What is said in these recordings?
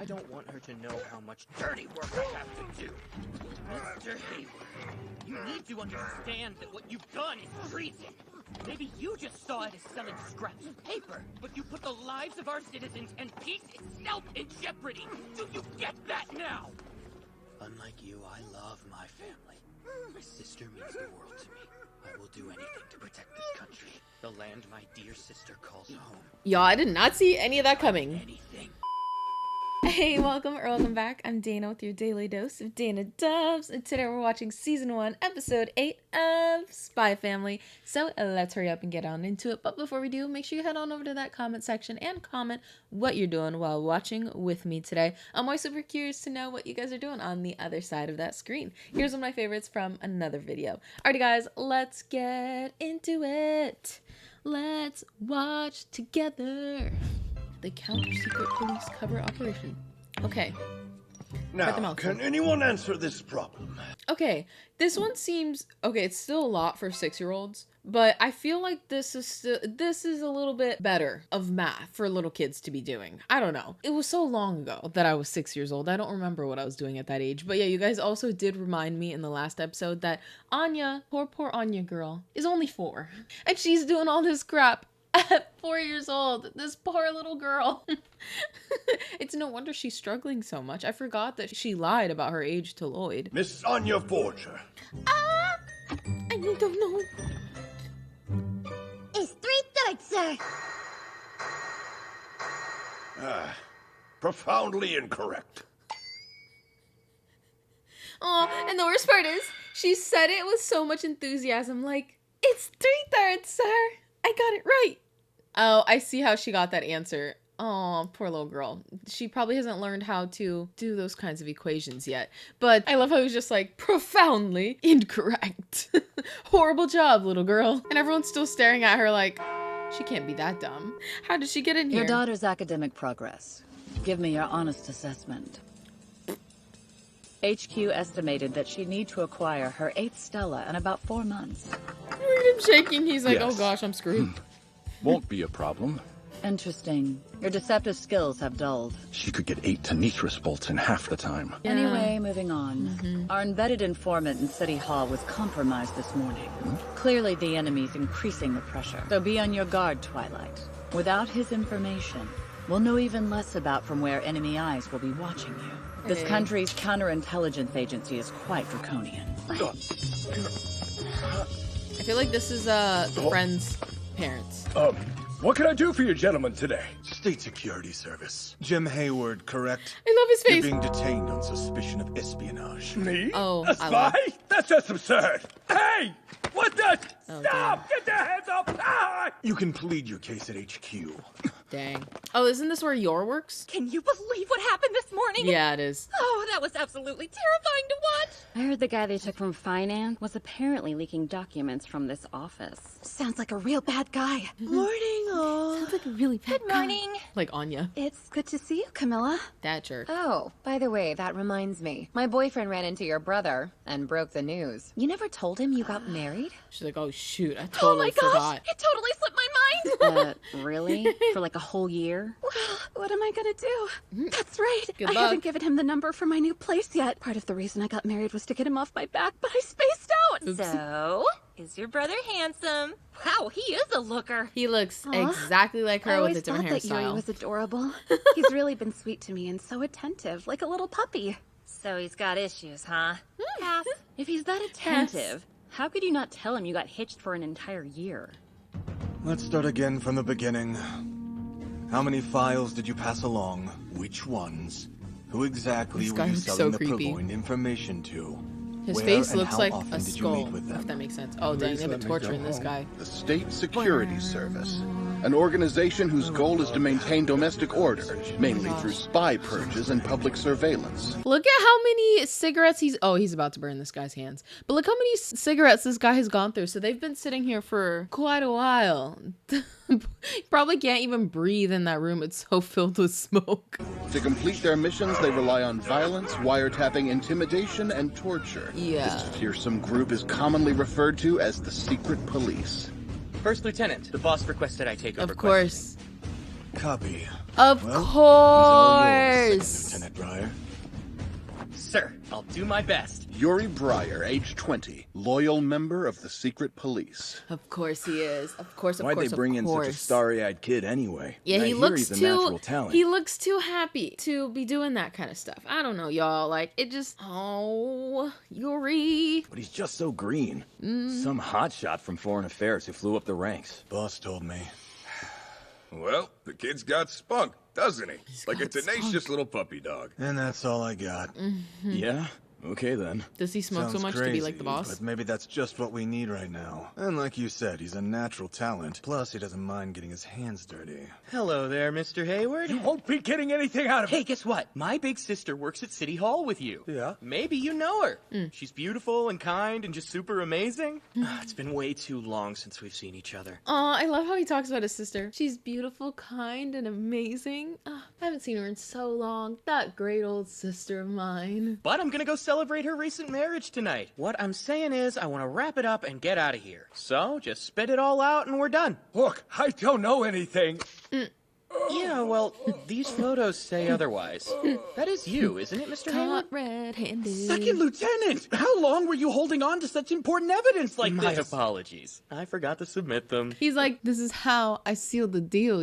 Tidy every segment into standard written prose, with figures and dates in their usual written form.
I don't want her to know how much dirty work I have to do. Mr. Hayward, you need to understand that what you've done is treason. Maybe you just saw it as selling scraps of paper, but you put the lives of our citizens and peace itself in jeopardy. Do you get that now? Unlike you, I love my family. My sister means the world to me. I will do anything to protect this country, the land my dear sister calls home. Y'all, I did not see any of that coming. Anything. Hey, welcome back. I'm Dana with your daily dose of Dana Dubs, and today we're watching season 1, episode 8 of Spy Family. So let's hurry up and get on into it. But before we do, make sure you head on over to that comment section and comment what you're doing while watching with me today. I'm always super curious to know what you guys are doing on the other side of that screen. Here's one of my favorites from another video. Alrighty guys, let's get into it. Let's watch together. The counter-secret police cover operation. Okay. Now, can anyone answer this problem? Okay, this one seems... Okay, it's still a lot for 6-year-olds, but I feel like this is a little bit better of math for little kids to be doing. I don't know. It was so long ago that I was 6 years old. I don't remember what I was doing at that age. But yeah, you guys also did remind me in the last episode that Anya, poor Anya girl, is only 4. And she's doing all this crap at 4 years old. This poor little girl. It's no wonder she's struggling so much. I forgot that she lied about her age to Loid. Miss Anya Forger. I don't know. It's 3/3, sir. Profoundly incorrect. Oh, and the worst part is, she said it with so much enthusiasm, like, it's 3/3, sir. I got it right. Oh, I see how she got that answer. Oh, poor little girl. She probably hasn't learned how to do those kinds of equations yet. But I love how he was just like, profoundly incorrect. Horrible job, little girl. And everyone's still staring at her like, she can't be that dumb. How did she get in here? Your daughter's academic progress. Give me your honest assessment. HQ estimated that she'd need to acquire her 8th Stella in about 4 months. Look at him shaking. He's like, Yes. oh gosh, I'm screwed. Won't be a problem. Interesting. Your deceptive skills have dulled. She could get 8 Tanitris bolts in half the time. Yeah. Anyway, moving on. Our embedded informant in City Hall was compromised this morning. Clearly the enemy's increasing the pressure. So be on your guard, Twilight. Without his information, we'll know even less about from where enemy eyes will be watching you. This country's counterintelligence agency is quite draconian. I feel like this is the friend's parents. What can I do for you gentlemen today? State Security Service. Jim Hayward, correct? I love his You're face. being detained on suspicion of espionage. Me? Oh, a I love- spy? That's just absurd. Hey! What the? Oh, Stop! Get their hands up! Ah! You can plead your case at HQ. Dang. Oh, isn't this where Yor works? Can you believe what happened this morning? Yeah, it is. Oh, that was absolutely terrifying to watch. I heard the guy they took from finance was apparently leaking documents from this office. Sounds like a real bad guy. Morning, all. Sounds like a really bad Good morning. Like Anya. It's good to see you, Camilla. That jerk. Oh, by the way, that reminds me. My boyfriend ran into your brother and broke the news. You never told him you got married? She's like, oh shoot, I Oh totally my gosh, forgot. it totally slipped my mind. Really? For like a whole year? Well, what am I gonna do? That's right. Good I luck. haven't given him the number for my new place yet. Part of the reason I got married was to get him off my back, but I spaced out. Oops. So, is your brother handsome? Wow, he is a looker. He looks exactly like I her with always a different thought that Yuri hairstyle. was adorable. He's really been sweet to me and so attentive, like a little puppy. So he's got issues, huh? If he's that attentive, how could you not tell him you got hitched for an entire year? Let's start again from the beginning. How many files did you pass along? Which ones? Who exactly This were guy you looks selling so the creepy. purloined information to? His Where face and looks how like often a did you skull, meet with them? if that makes sense. Oh dang, Please they've been let me torturing go this home. guy. The State Security Service, an organization whose goal is to maintain domestic order, mainly through spy purges and public surveillance. Look at how many cigarettes he's about to burn this guy's hands. But look how many cigarettes this guy has gone through. So they've been sitting here for quite a while. Probably can't even breathe in that room. It's so filled with smoke. To complete their missions, they rely on violence, wiretapping, intimidation, and torture. Yeah. This fearsome group is commonly referred to as the Secret Police. First Lieutenant, the boss requested I take over Of course. Copy. Of Well, he's all yours, course. Second sir. I'll do my best. Yuri Breyer, age 20, loyal member of the secret police. Of course he is. Of course, of course, Why'd they bring of in such a course. starry-eyed kid anyway? Yeah, I he hear looks he's a natural talent. he looks too happy to be doing that kind of stuff. I don't know, y'all. Like, it just, oh, Yuri. But he's just so green. Some hotshot from Foreign Affairs who flew up the ranks. Boss told me. Well, the kid's got spunk, doesn't he? Like a got tenacious spunk. little puppy dog. And that's all I got. Yeah? Okay then. Does he smoke so Sounds much crazy, to be like the boss? But maybe that's just what we need right now. And like you said, he's a natural talent. Plus, he doesn't mind getting his hands dirty. Hello there, Mr. Hayward. You won't be getting anything out of it. Hey, guess what? My big sister works at City Hall with you. Yeah? Maybe you know her. She's beautiful and kind and just super amazing. It's been way too long since we've seen each other. Aw, I love how he talks about his sister. She's beautiful, kind, and amazing. I haven't seen her in so long. That great old sister of mine. But I'm gonna go celebrate her recent marriage tonight. What I'm saying is, I want to wrap it up and get out of here. So, just spit it all out and we're done. Look, I don't know anything. Yeah, well, these photos say otherwise. That is you, isn't it, Mr. Hayward? Caught red-handed. Second Lieutenant, how long were you holding on to such important evidence like My this? apologies. I forgot to submit them. He's like, this is how I seal the deal.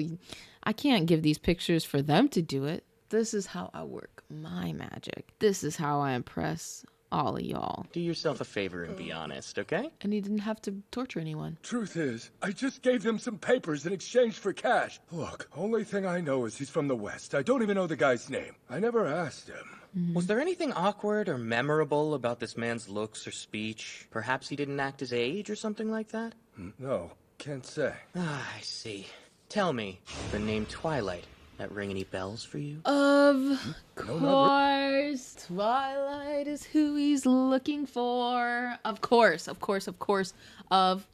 I can't give these pictures for them to do it. This is how I work my magic. This is how I impress all of y'all. Do yourself a favor and be honest, okay? And he didn't have to torture anyone. Truth is, I just gave them some papers in exchange for cash. Look, only thing I know is he's from the West. I don't even know the guy's name. I never asked him. Was there anything awkward or memorable about this man's looks or speech? Perhaps he didn't act his age or something like that? No, can't say. Ah, I see. Tell me, the name Twilight, that ring any bells for you? Of course, Twilight is who he's looking for. Of course, of course, of course, of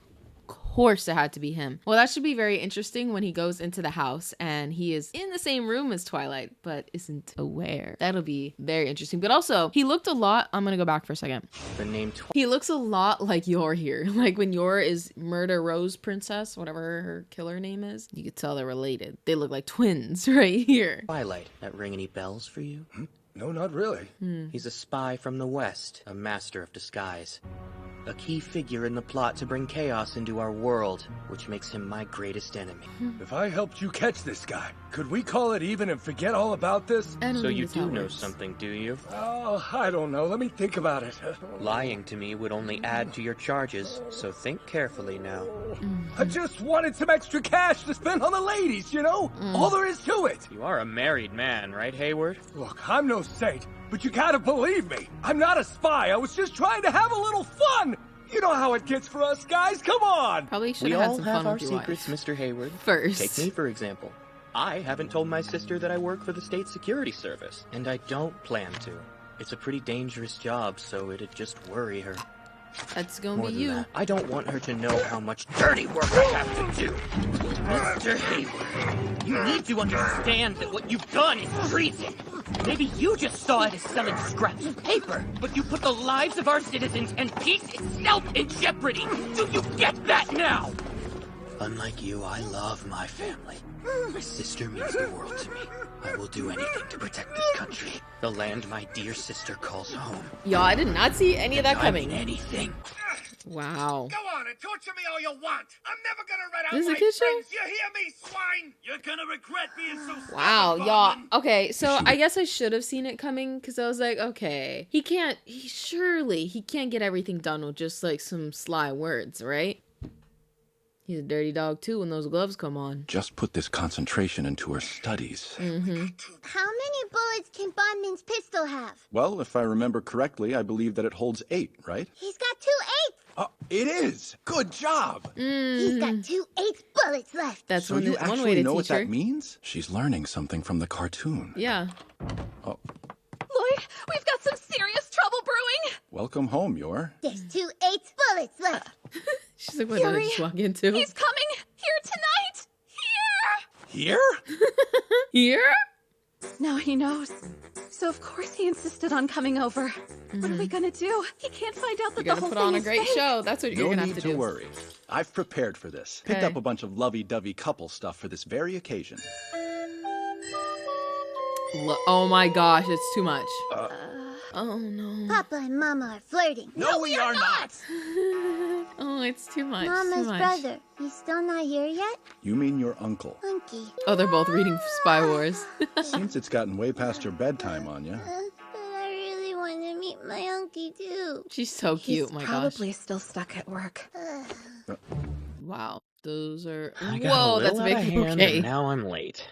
course it had to be him. Well, that should be very interesting when he goes into the house and he is in the same room as Twilight, but isn't aware. That'll be very interesting. But also, he looked a lot, I'm gonna go back for a second. The name He looks a lot like Yor here. Like when Yor is Murder Rose Princess, whatever her killer name is, you could tell they're related. They look like twins right here. Twilight, that ring any bells for you? No, not really. He's a spy from the West, a master of disguise. A key figure in the plot to bring chaos into our world, which makes him my greatest enemy. If I helped you catch this guy, could we call it even and forget all about this? So you do know something, do you? Oh, I don't know. Let me think about it. Lying to me would only add to your charges, so think carefully now. I just wanted some extra cash to spend on the ladies, you know? All there is to it. You are a married man, right, Hayward? Look, I'm no saint, but you gotta believe me. I'm not a spy. I was just trying to have a little fun. You know how it gets for us guys. Come on. Probably should We have had all some have fun our with your secrets, wife. Mr. Hayward. First. Take me, for example. I haven't told my sister that I work for the State Security Service, and I don't plan to. It's a pretty dangerous job, so it'd just worry her. That's gonna More be than you. that, I don't want her to know how much dirty work I have to do. Mr. Hayward, you need to understand that what you've done is treason. Maybe you just saw it as selling scraps of paper, but you put the lives of our citizens and peace itself in jeopardy. Do you get that now? Unlike you, I love my family. My sister means the world to me. I will do anything to protect this country. The land my dear sister calls home. Y'all, I did not see any of that I mean coming. anything. Wow. Go on and torture me all you want. I'm never gonna run out This is a my kid show? friends. You hear me, swine? You're gonna regret being so Wow, stubborn, y'all. Bowman. Okay, so I guess I should have seen it coming because I was like, okay, he can't get everything done with just like some sly words, right? He's a dirty dog too when those gloves come on. Just put this concentration into her studies. How many bullets can Bondman's pistol have? Well, if I remember correctly, I believe that it holds 8, right? He's got 2 8s. It is. Good job. He's got 2 8 bullets left. That's So one, you one actually way to know what teach her. that means? She's learning something from the cartoon. Yeah. Oh, Lloyd, we've got some serious trouble brewing. welcome home, Yor. There's 2 8 bullets left. She's like, what did I just walk into? He's coming here tonight. Here. Here? Here? Now he knows. So of course he insisted on coming over. What are we gonna do? He can't find out that You're the gonna whole put thing on a is great fake. show. That's what you're No gonna need have to to do. worry. I've prepared for this. Picked Okay. up a bunch of lovey-dovey couple stuff for this very occasion. Oh my gosh, it's too much. Oh no. Papa and Mama are flirting. No, we are not! Oh, it's too much. Mama's too much. brother. He's still not here yet? You mean your uncle? Unky. Oh, they're both reading Spy Wars. Seems it's gotten way past your bedtime, Anya. But I really want to meet my unky too. She's so cute. He's My probably still stuck at work. gosh. Wow. Those are. I got Whoa, a that's little a big. out of hand, Okay. and now I'm late.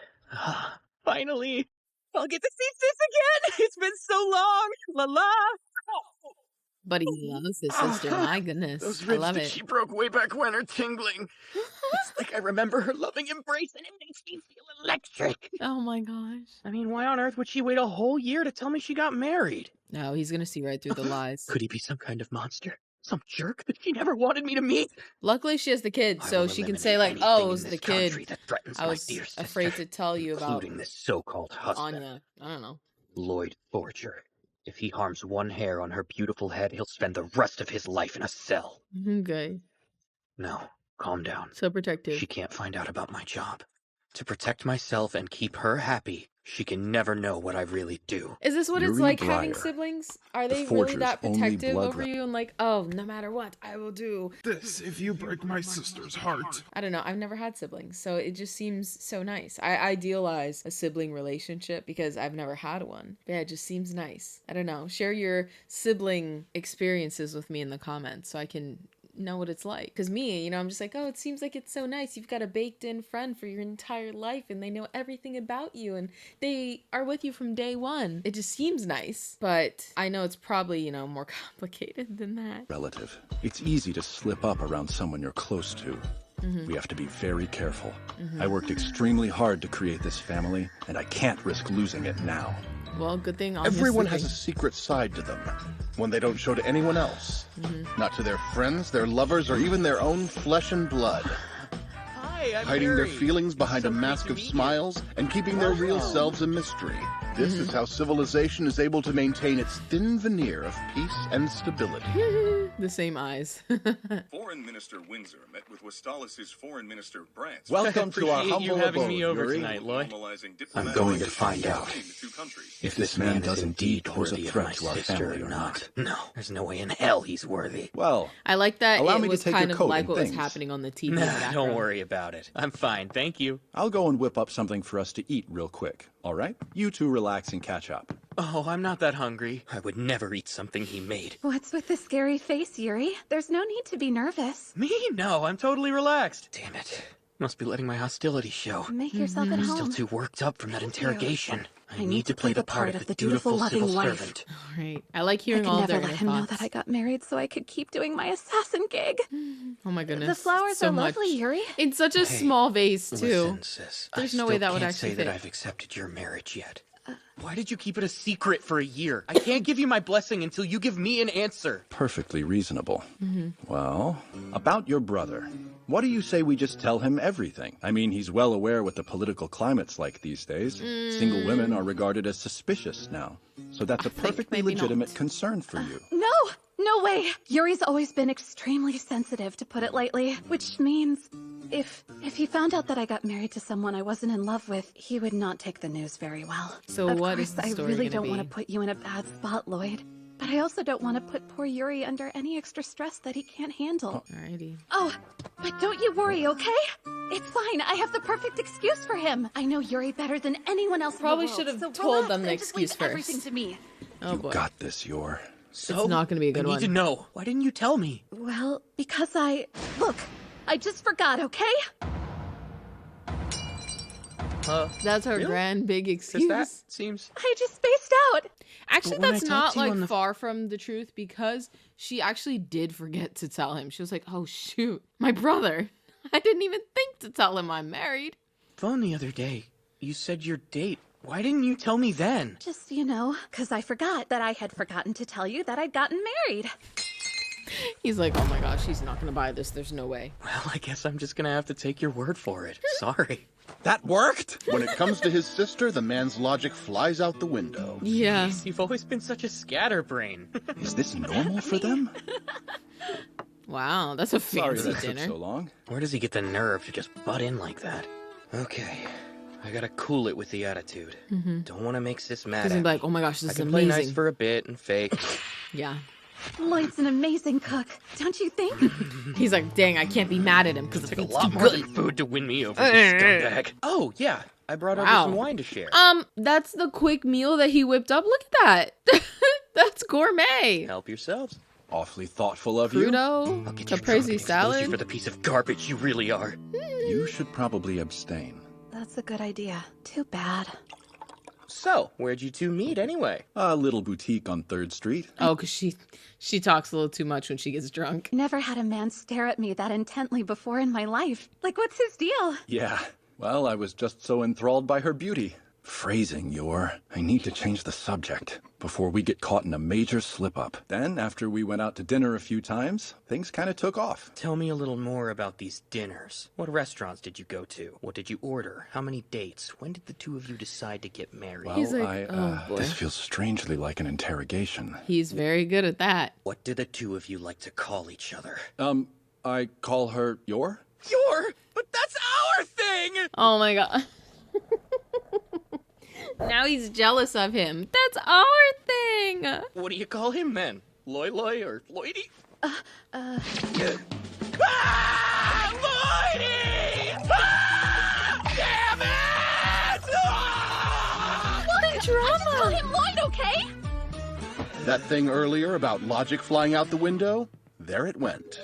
Finally, I'll get to see Sis again. It's been so long. La la. But he loves his sister. My goodness. Those I ribs love that it. she broke way back when are tingling. It's like I remember her loving embrace, and it makes me feel electric. Oh my gosh. I mean, why on earth would she wait a whole year to tell me she got married? No, he's gonna see right through the lies. Could he be some kind of monster? Some jerk that she never wanted me to meet? Luckily, she has the kid, I so will she can say like, eliminate "Oh, it anything was in the this country kid." that threatens I my was dear afraid sister, to tell you about including this so-called husband. Anya. I don't know. Loid Forger. If he harms one hair on her beautiful head, he'll spend the rest of his life in a cell. Okay. No, calm down. So protective. She can't find out about my job. To protect myself and keep her happy, she can never know what I really do. Is this what it's Yuri like having Breyer, siblings? Are the they really forger's that only protective blood over you and like, oh, no matter what, I will do this if you break my sister's heart? I don't know. I've never had siblings, so it just seems so nice. I idealize a sibling relationship because I've never had one. But yeah, it just seems nice. I don't know. Share your sibling experiences with me in the comments so I can know what it's like. Because me, you know, I'm just like, oh, it seems like it's so nice. You've got a baked in friend for your entire life and they know everything about you and they are with you from day one. It just seems nice. But I know it's probably, you know, more complicated than that. Relative. It's easy to slip up around someone you're close to. Mhm. We have to be very careful. Mhm. I worked extremely hard to create this family, and I can't risk losing it now. Well, good thing Anya's Everyone has a sleeping. secret side to them, one they don't show to anyone else. Not to their friends, their lovers, or even their own flesh and blood. Hi, I'm Hiding their Yuri. feelings behind a mask of smiles and keeping their real selves a mystery. This is how civilization is able to maintain its thin veneer of peace and stability. The same eyes. Foreign Minister Windsor met with Westalis' Foreign Minister Brandt. Welcome to our Appreciate you humble having abode, me over Yuri. tonight, Lloyd. I'm going to find out if this man does indeed pose a worthy of threat my to our sister family or or not. No, there's no way in hell he's worthy. Well, I like that allow it me to was take kind your of coat like and what was things. happening on the TV in the Nah, background. don't worry about it. I'm fine, thank you. I'll go and whip up something for us to eat real quick, all right? You two relax and catch up. Oh, I'm not that hungry. I would never eat something he made. What's with the scary face, Yuri? There's no need to be nervous. Me? No, I'm totally relaxed. Damn it. Must be letting my hostility show. Make yourself at I'm home. still too worked up from that interrogation. I need to play play the part of the dutiful loving civil wife. servant. All right. I like I hearing could all never their let inner him know thoughts. that I got married so I could keep doing my assassin gig. Oh my goodness. The flowers so are much. lovely, Yuri. In such a Hey, small vase, too. Listen, sis. There's I no way still that would can't actually say fit. that I've accepted your marriage yet. Why did you keep it a secret for a year? I can't give you my blessing until you give me an answer. Perfectly reasonable. Mm-hmm. Well, about your brother. What do you say we just tell him everything? I mean, he's well aware what the political climate's like these days. Single women are regarded as suspicious now. So that's a perfectly maybe legitimate not. concern for you. No way. Yuri's always been extremely sensitive, to put it lightly, which means if he found out that I got married to someone I wasn't in love with, he would not take the news very well. So of what course, is the I story really gonna don't be? want to put you in a bad spot, Lloyd. But I also don't want to put poor Yuri under any extra stress that he can't handle. Alrighty. Oh, but don't you worry, okay? It's fine. I have the perfect excuse for him. I know Yuri better than anyone else Probably in the should world. have so told relax them the and just leave excuse everything first. to me. Oh You boy. got this, Yor. So, It's not gonna be a good I one. need to know. Why didn't you tell me? Well, because look, I just forgot, okay? That's her Really? grand big Because excuse. that seems... I just spaced out. Actually, But when I that's talked not to you like on the- far from the truth because she actually did forget to tell him. She was like, "Oh shoot, my brother! I didn't even think to tell him I'm married." Phone the other day. You said your date. Why didn't you tell me then? Just, because I forgot that I had forgotten to tell you that I'd gotten married. He's like, "Oh my gosh, he's not gonna buy this. There's no way." Well, I guess I'm just gonna have to take your word for it. Sorry. That worked? When it comes to his sister, the man's logic flies out the window. Yeah. Jeez, you've always been such a scatterbrain. Is this normal for them? Wow, that's a Sorry fancy that took dinner. so long. Where does he get the nerve to just butt in like that? Okay. I gotta cool it with the attitude. Don't want to make Sis mad. Because At he'd be like, me. oh my gosh, this I is can amazing. play nice for a bit and fake. Yeah. Lloyd's an amazing cook, don't you think? He's like, dang, I can't be mad at him because the Take a food's lot too more good. than food to win me over, you scumbag. Oh yeah, I brought over some wine to share. That's the quick meal that he whipped up. Look at that. That's gourmet. Help yourselves. Awfully thoughtful of you. Crudo, caprese salad. For the piece of garbage you really are. You should probably abstain. That's a good idea. Too bad. So, where'd you two meet anyway? A little boutique on 3rd Street. Oh, because she talks a little too much when she gets drunk. Never had a man stare at me that intently before in my life. Like, what's his deal? Yeah. Well, I was just so enthralled by her beauty. Phrasing, Yor. I need to change the subject before we get caught in a major slip-up. Then, after we went out to dinner a few times, things kind of took off. Tell me a little more about these dinners. What restaurants did you go to? What did you order? How many dates? When did the two of you decide to get married? Well, He's like, oh, boy. This feels strangely like an interrogation. He's very good at that. What do the two of you like to call each other? I call her Yor? Yor! But that's our thing! Oh my god. Now he's jealous of him. That's our thing. What do you call him then? Loy or Loidy? Ah! Loidy! Ah! Damn it! Ah! What drama? Just call him Lloyd, okay? That thing earlier about logic flying out the window? There it went.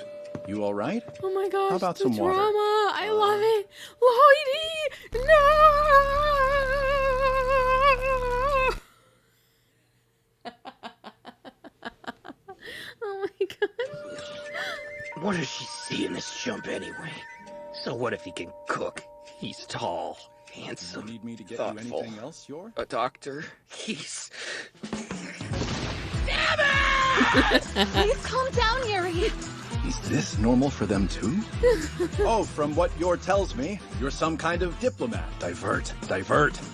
You all right? Oh my gosh. How about the some drama. water? I love it. Lloydie! No! Oh my gosh. What does she see in this chump anyway? So what if he can cook? He's tall, handsome, You need me to get thoughtful. you anything else, Yor? A doctor? He's... Damn it! Please calm down, Yuri. Is this normal for them too? Oh, from what Yor tells me, you're some kind of diplomat. Divert.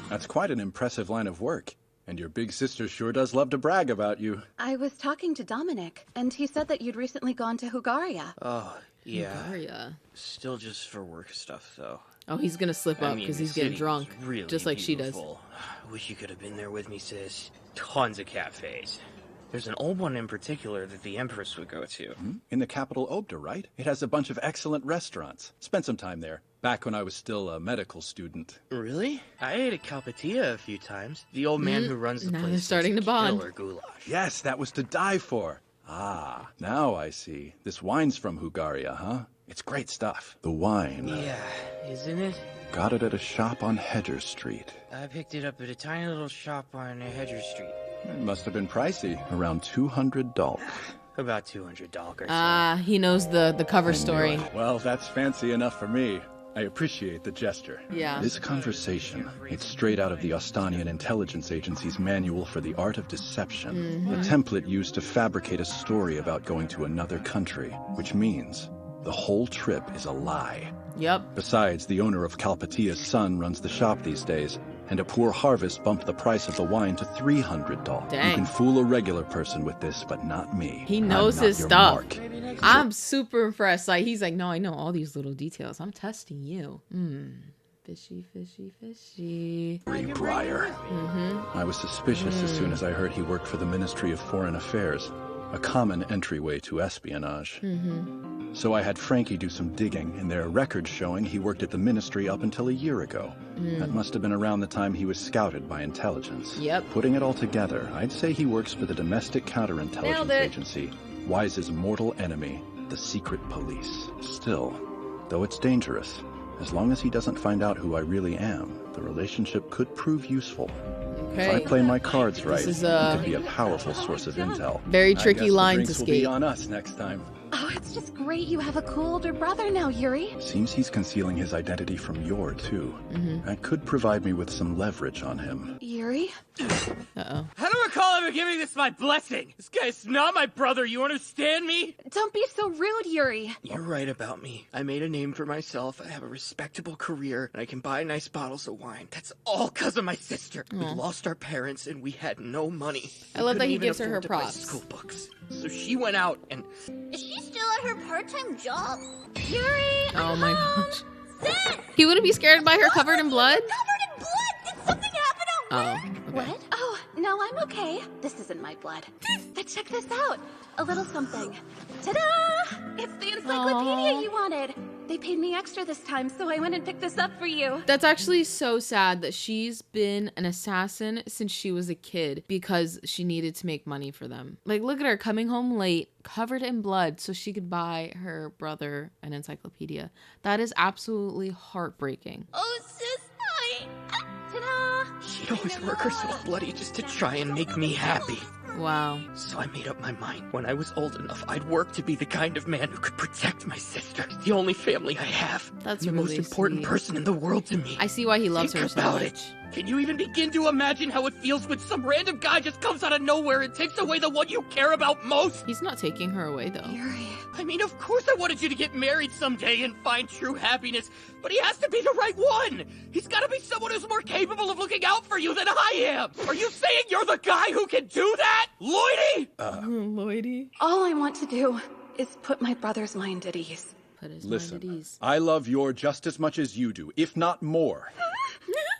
That's quite an impressive line of work. And your big sister sure does love to brag about you. I was talking to Dominic, and he said that you'd recently gone to Hugaria. Oh, yeah. Hugaria. Still just for work stuff, though. Oh, he's gonna slip up because he's getting drunk. Really just like beautiful. I wish you could have been there with me, sis. Tons of cafes. There's an old one in particular that the Empress would go to. In the capital Obda, right? It has a bunch of excellent restaurants. Spent some time there, back when I was still a medical student. Really? I ate at Calpatia a few times. The old man who runs the Now place they're starting makes to bond. killer goulash. Yes, that was to die for. Ah, now I see. This wine's from Hugaria, huh? It's great stuff. The wine. Yeah, isn't it? Got it at a shop on Hedger Street. I picked it up at a tiny little shop on Hedger Street. It must have been pricey. Around $200. About $200. He knows the cover I knew story. it. Well, that's fancy enough for me. I appreciate the gesture. Yeah. This conversation, it's straight out of the Ostanian Intelligence Agency's Manual for the Art of Deception. A template used to fabricate a story about going to another country, which means the whole trip is a lie. Yep. Besides, the owner of Calpatia's son runs the shop these days, and a poor harvest bumped the price of the wine to $300. Dang. You can fool a regular person with this, but not me. He knows I'm not his your stuff. mark. I'm super impressed. Like, he's like, no, I know all these little details. I'm testing you. Fishy. Breyer. I was suspicious as soon as I heard he worked for the Ministry of Foreign Affairs, a common entryway to espionage. So I had Frankie do some digging, and there are records showing he worked at the ministry up until a year ago. That must have been around the time he was scouted by intelligence. Yep. Putting it all together, I'd say he works for the domestic counterintelligence Nailed it. agency, Wise's mortal enemy, the secret police. Still, though it's dangerous, as long as he doesn't find out who I really am, the relationship could prove useful. If I Okay. play my cards right, is, it could be a powerful source of intel. Very I guess tricky the line to drinks will be skate. on us next time. Oh, it's just great you have a cool older brother now, Yuri. Seems he's concealing his identity from Yor, too. That could provide me with some leverage on him. Yuri? Uh-oh. I don't recall ever giving this my blessing. This guy's not my brother, you understand me? Don't be so rude, Yuri. You're right about me. I made a name for myself, I have a respectable career, and I can buy nice bottles of wine. That's all because of my sister. We lost our parents and we had no money. I love We that he couldn't even gives her afford her to buy props. school books. So she went out and... Is she still at her part-time job? Yuri! Oh my gosh. He wouldn't be scared by her covered in blood? Covered in Oh, okay. What? Oh, no, I'm okay. This isn't my blood. But check this out. A little something. Ta-da! It's the encyclopedia you wanted. They paid me extra this time, so I went and picked this up for you. That's actually so sad that she's been an assassin since she was a kid because she needed to make money for them. Like, look at her coming home late, covered in blood, so she could buy her brother an encyclopedia. That is absolutely heartbreaking. Oh, sis, ta-da! She'd always work herself bloody just to try and make me happy. Wow. So I made up my mind. When I was old enough, I'd work to be the kind of man who could protect my sister. It's the only family I have. That's the really most important sweet. person in the world to me. I see why he loves Think her so about much. it. Can you even begin to imagine how it feels when some random guy just comes out of nowhere and takes away the one you care about most? He's not taking her away, though. Yuri. I mean, of course I wanted you to get married someday and find true happiness, but he has to be the right one. He's got to be someone who's more capable of looking out for you than I am. Are you saying you're the guy who can do that, Loidy? Loidy. All I want to do is put my brother's mind at ease. Put his Listen, mind at ease. I love Yor just as much as you do, if not more.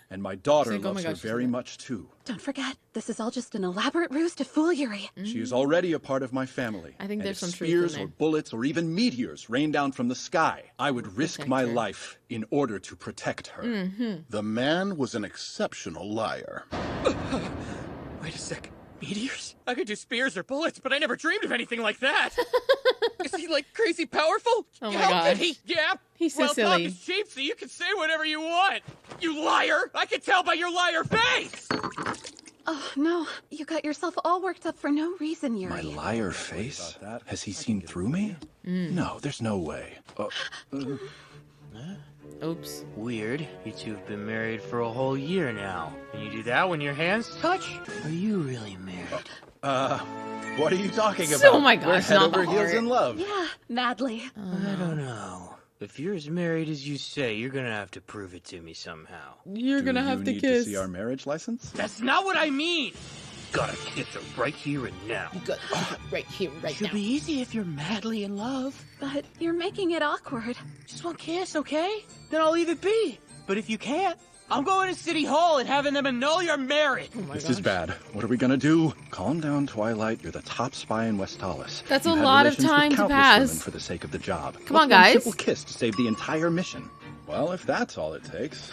And my daughter She's like, "Oh loves my her gosh, very much too. Don't forget, this is all just an elaborate ruse to fool Yuri. She is already a part of my family. I think and there's if some truth spears in or there. bullets or even meteors rain down from the sky, I would risk Protect my her. life in order to protect her. The man was an exceptional liar. Wait a sec. Meteors? I could do spears or bullets, but I never dreamed of anything like that. Is he like crazy powerful? Oh my How gosh. could he? Yeah. He's so well, silly. talk is cheap, so you can say whatever you want. You liar! I can tell by your liar face. Oh, no. You got yourself all worked up for no reason, Yuri. My liar face? Has he seen through me? No, there's no way. Oops. Weird. You two have been married for a whole year now. And you do that when your hands touch? Are you really married? What are you talking about? Oh my gosh, We're head not over the heels heart. in love. Yeah, madly. I don't know. If you're as married as you say, you're gonna have to prove it to me somehow. You're gonna have to need kiss. to see our marriage license? That's not what I mean. Gotta kiss her right here and now. You got right here, right Should now. be easy if you're madly in love. But you're making it awkward. Just one kiss, okay? Then I'll leave it be. But if you can't, I'm going to City Hall and having them annul your marriage. Oh my This gosh. is bad. What are we gonna do? Calm down, Twilight. You're the top spy in Westalis. That's You've a had lot of relations with time to countless pass. women for the sake of the job. Come What's on, one guys. simple kiss to save the entire mission. Well, if that's all it takes.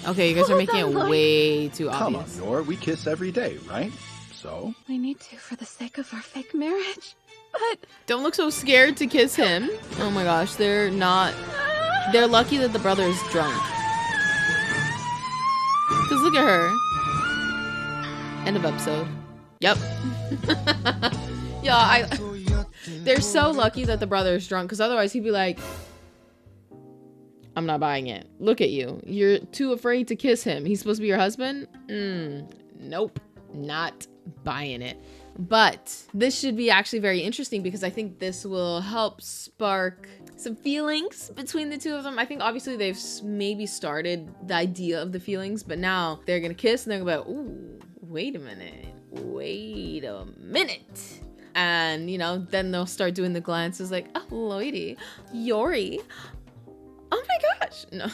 Okay, you guys are making it Hold on, way too Come on, obvious. Yor. We kiss every day, right? So? We need to for the sake of our fake marriage. But Don't look so scared to kiss him. Oh my gosh, they're not. They're lucky that the brother is drunk. Because look at her. End of episode. Yep. Yeah, they're so lucky that the brother is drunk, because otherwise he'd be like, I'm not buying it. Look at you. You're too afraid to kiss him. He's supposed to be your husband? Nope. Not buying it. But this should be actually very interesting because I think this will help spark some feelings between the two of them. I think obviously they've maybe started the idea of the feelings, but now they're gonna kiss and they're gonna be like, ooh, wait a minute. Wait a minute. And, you know, then they'll start doing the glances like, oh, Loidy, Yuri. Oh my gosh. No.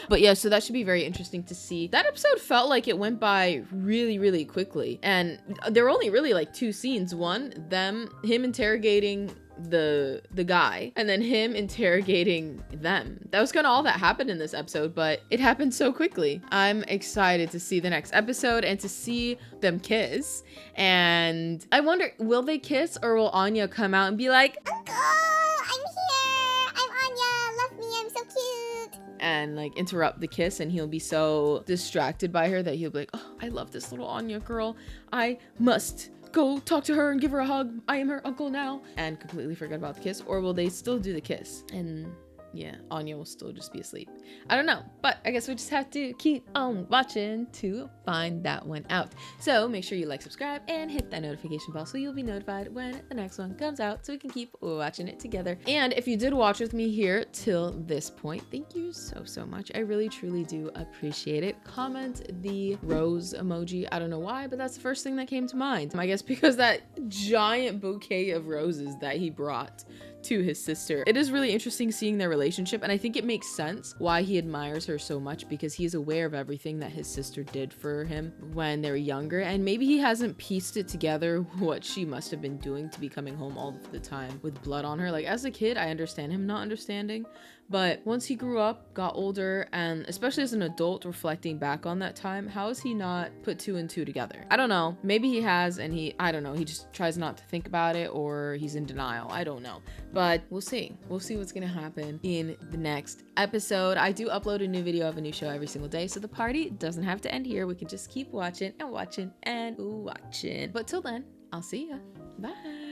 But yeah, so that should be very interesting to see. That episode felt like it went by really, really quickly. And there were only really like two scenes. One, him interrogating the guy, and then him interrogating them. That was kind of all that happened in this episode, but it happened so quickly. I'm excited to see the next episode and to see them kiss. And I wonder, will they kiss or will Anya come out and be like, Uncle, I'm here. I'm Anya. Love me. I'm so cute. and like interrupt the kiss, and he'll be so distracted by her that he'll be like, oh, I love this little Anya girl. I must go talk to her and give her a hug. I am her uncle now. And completely forget about the kiss. Or will they still do the kiss? And yeah, Anya will still just be asleep. I don't know, but I guess we just have to keep on watching to find that one out. So make sure you like, subscribe, and hit that notification bell so you'll be notified when the next one comes out so we can keep watching it together. And if you did watch with me here till this point, thank you so much. I really truly do appreciate it. Comment the rose emoji. I don't know why, but that's the first thing that came to mind. I guess because that giant bouquet of roses that he brought to his sister. It is really interesting seeing their relationship, and I think it makes sense why he admires her so much, because he's aware of everything that his sister did for him when they were younger, and maybe he hasn't pieced it together what she must have been doing to be coming home all the time with blood on her. Like, as a kid, I understand him not understanding, but once he grew up, got older, and especially as an adult reflecting back on that time, how has he not put 2 and 2 together? I don't know. Maybe he has, and I don't know, he just tries not to think about it, or he's in denial. I don't know. But we'll see. We'll see what's gonna happen in the next episode. I do upload a new video of a new show every single day, so the party doesn't have to end here. We can just keep watching and watching and watching. But till then, I'll see ya. Bye.